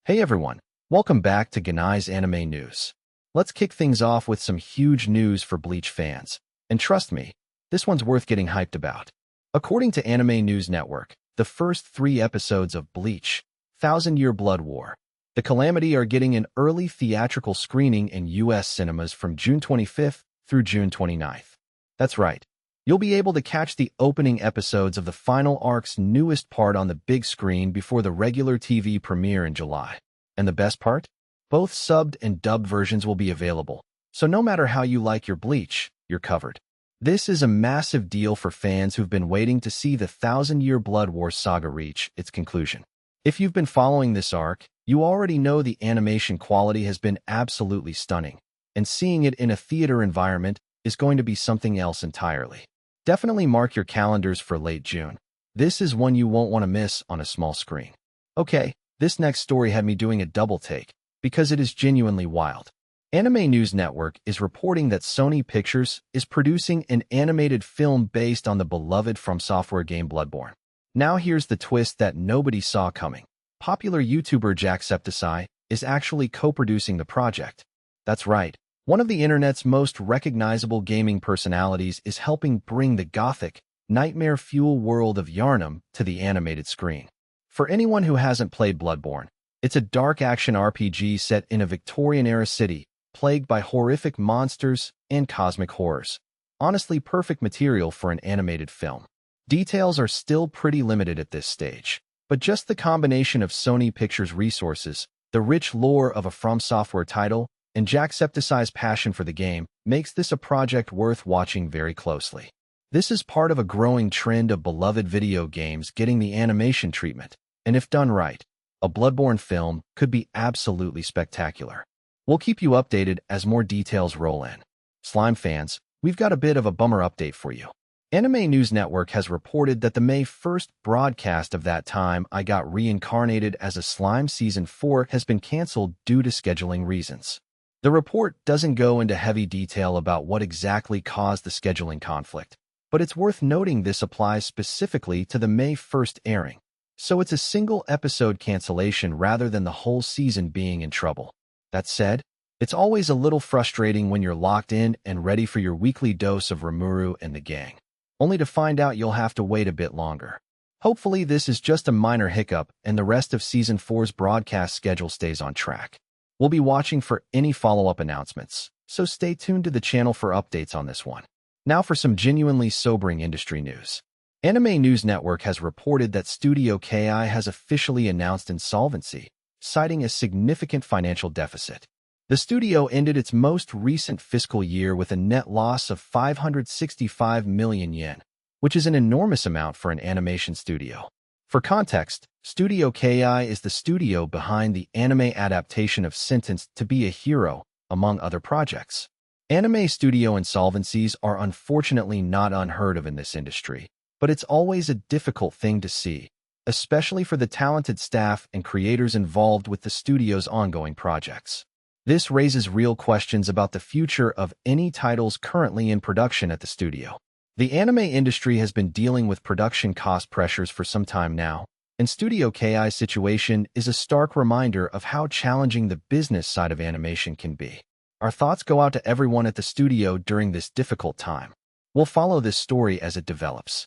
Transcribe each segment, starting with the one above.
Hey everyone, welcome back to Genai's Anime News. Let's kick things off with some huge news for Bleach fans. And trust me, this one's worth getting hyped about. According to Anime News Network, the first 3 episodes of Bleach Thousand-Year Blood War, The Calamity are getting an early theatrical screening in US cinemas from June 25th through June 29th. That's right. You'll be able to catch the opening episodes of the final arc's newest part on the big screen before the regular TV premiere in July. And the best part? Both subbed and dubbed versions will be available, so no matter how you like your Bleach, you're covered. This is a massive deal for fans who've been waiting to see the Thousand-Year Blood War saga reach its conclusion. If you've been following this arc, you already know the animation quality has been absolutely stunning, and seeing it in a theater environment is going to be something else entirely. Definitely mark your calendars for late June. This is one you won't want to miss on a small screen. Okay, this next story had me doing a double take, because it is genuinely wild. Anime News Network is reporting that Sony Pictures is producing an animated film based on the beloved From Software game Bloodborne. Now here's the twist that nobody saw coming. Popular YouTuber jacksepticeye is actually co-producing the project. That's right. One of the internet's most recognizable gaming personalities is helping bring the gothic, nightmare-fuel world of Yharnam to the animated screen. For anyone who hasn't played Bloodborne, it's a dark action RPG set in a Victorian-era city, plagued by horrific monsters and cosmic horrors. Honestly, perfect material for an animated film. Details are still pretty limited at this stage, but just the combination of Sony Pictures resources, the rich lore of a From Software title, and jacksepticeye's passion for the game makes this a project worth watching very closely. This is part of a growing trend of beloved video games getting the animation treatment, and if done right, a Bloodborne film could be absolutely spectacular. We'll keep you updated as more details roll in. Slime fans, we've got a bit of a bummer update for you. Anime News Network has reported that the May 1st broadcast of That Time I Got Reincarnated as a Slime Season 4 has been canceled due to scheduling reasons. The report doesn't go into heavy detail about what exactly caused the scheduling conflict, but it's worth noting this applies specifically to the May 1st airing, so it's a single episode cancellation rather than the whole season being in trouble. That said, it's always a little frustrating when you're locked in and ready for your weekly dose of Rimuru and the gang, only to find out you'll have to wait a bit longer. Hopefully this is just a minor hiccup and the rest of Season 4's broadcast schedule stays on track. We'll be watching for any follow-up announcements, so stay tuned to the channel for updates on this one. Now for some genuinely sobering industry news. Anime News Network has reported that Studio KI has officially announced insolvency, citing a significant financial deficit. The studio ended its most recent fiscal year with a net loss of 565 million yen, which is an enormous amount for an animation studio. For context, Studio KI is the studio behind the anime adaptation of Sentenced to Be a Hero, among other projects. Anime studio insolvencies are unfortunately not unheard of in this industry, but it's always a difficult thing to see, especially for the talented staff and creators involved with the studio's ongoing projects. This raises real questions about the future of any titles currently in production at the studio. The anime industry has been dealing with production cost pressures for some time now, and Studio KI's situation is a stark reminder of how challenging the business side of animation can be. Our thoughts go out to everyone at the studio during this difficult time. We'll follow this story as it develops.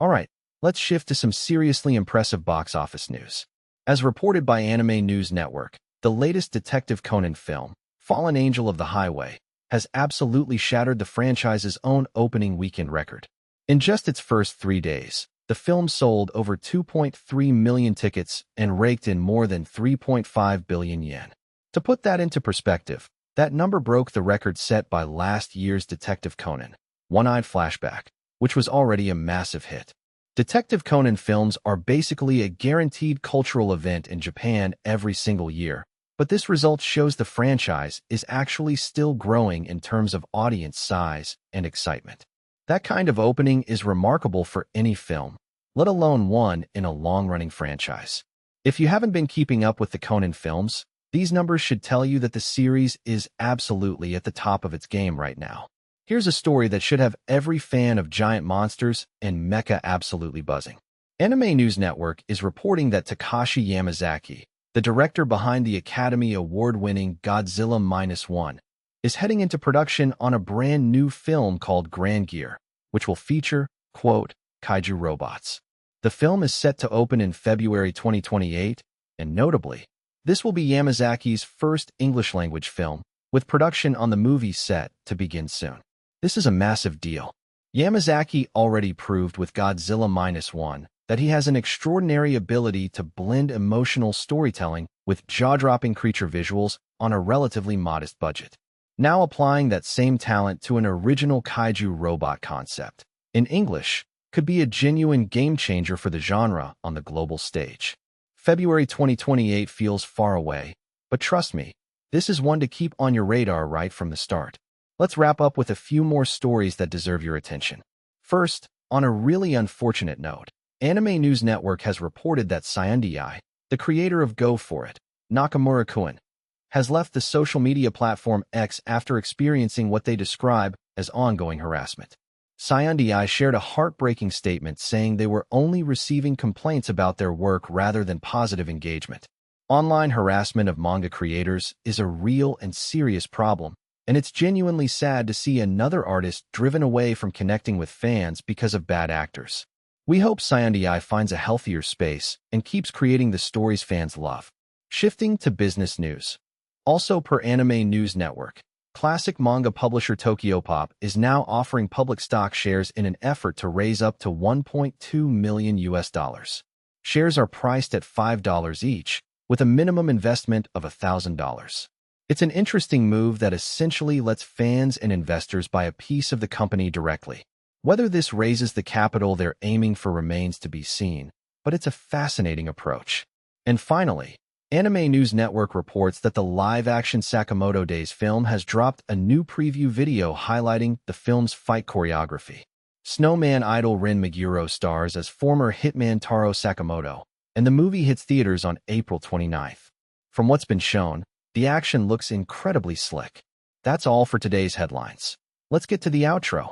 Alright, let's shift to some seriously impressive box office news. As reported by Anime News Network, the latest Detective Conan film, Fallen Angel of the Highway, has absolutely shattered the franchise's own opening weekend record. In just its first 3 days, the film sold over 2.3 million tickets and raked in more than 3.5 billion yen. To put that into perspective, that number broke the record set by last year's Detective Conan, One-Eyed Flashback, which was already a massive hit. Detective Conan films are basically a guaranteed cultural event in Japan every single year, but this result shows the franchise is actually still growing in terms of audience size and excitement. That kind of opening is remarkable for any film, let alone one in a long-running franchise. If you haven't been keeping up with the Conan films, these numbers should tell you that the series is absolutely at the top of its game right now. Here's a story that should have every fan of giant monsters and mecha absolutely buzzing. Anime News Network is reporting that Takashi Yamazaki, the director behind the Academy Award-winning Godzilla Minus One, is heading into production on a brand new film called Grandgear, which will feature, quote, kaiju robots. The film is set to open in February 2028, and notably, this will be Yamazaki's first English-language film, with production on the movie set to begin soon. This is a massive deal. Yamazaki already proved with Godzilla Minus One that he has an extraordinary ability to blend emotional storytelling with jaw-dropping creature visuals on a relatively modest budget. Now applying that same talent to an original kaiju robot concept, in English, could be a genuine game-changer for the genre on the global stage. February 2028 feels far away, but trust me, this is one to keep on your radar right from the start. Let's wrap up with a few more stories that deserve your attention. First, on a really unfortunate note, Anime News Network has reported that Sakamoto, the creator of Go For It Nakamura-kun, has left the social media platform X after experiencing what they describe as ongoing harassment. Sakamoto shared a heartbreaking statement saying they were only receiving complaints about their work rather than positive engagement. Online harassment of manga creators is a real and serious problem, and it's genuinely sad to see another artist driven away from connecting with fans because of bad actors. We hope Sakamoto finds a healthier space and keeps creating the stories fans love. Shifting to business news. Also per Anime News Network, classic manga publisher Tokyopop is now offering public stock shares in an effort to raise up to $1.2 million. Shares are priced at $5 each, with a minimum investment of $1,000. It's an interesting move that essentially lets fans and investors buy a piece of the company directly. Whether this raises the capital they're aiming for remains to be seen, but it's a fascinating approach. And finally, Anime News Network reports that the live-action Sakamoto Days film has dropped a new preview video highlighting the film's fight choreography. Snowman idol Rin Meguro stars as former hitman Taro Sakamoto, and the movie hits theaters on April 29th. From what's been shown, the action looks incredibly slick. That's all for today's headlines. Let's get to the outro.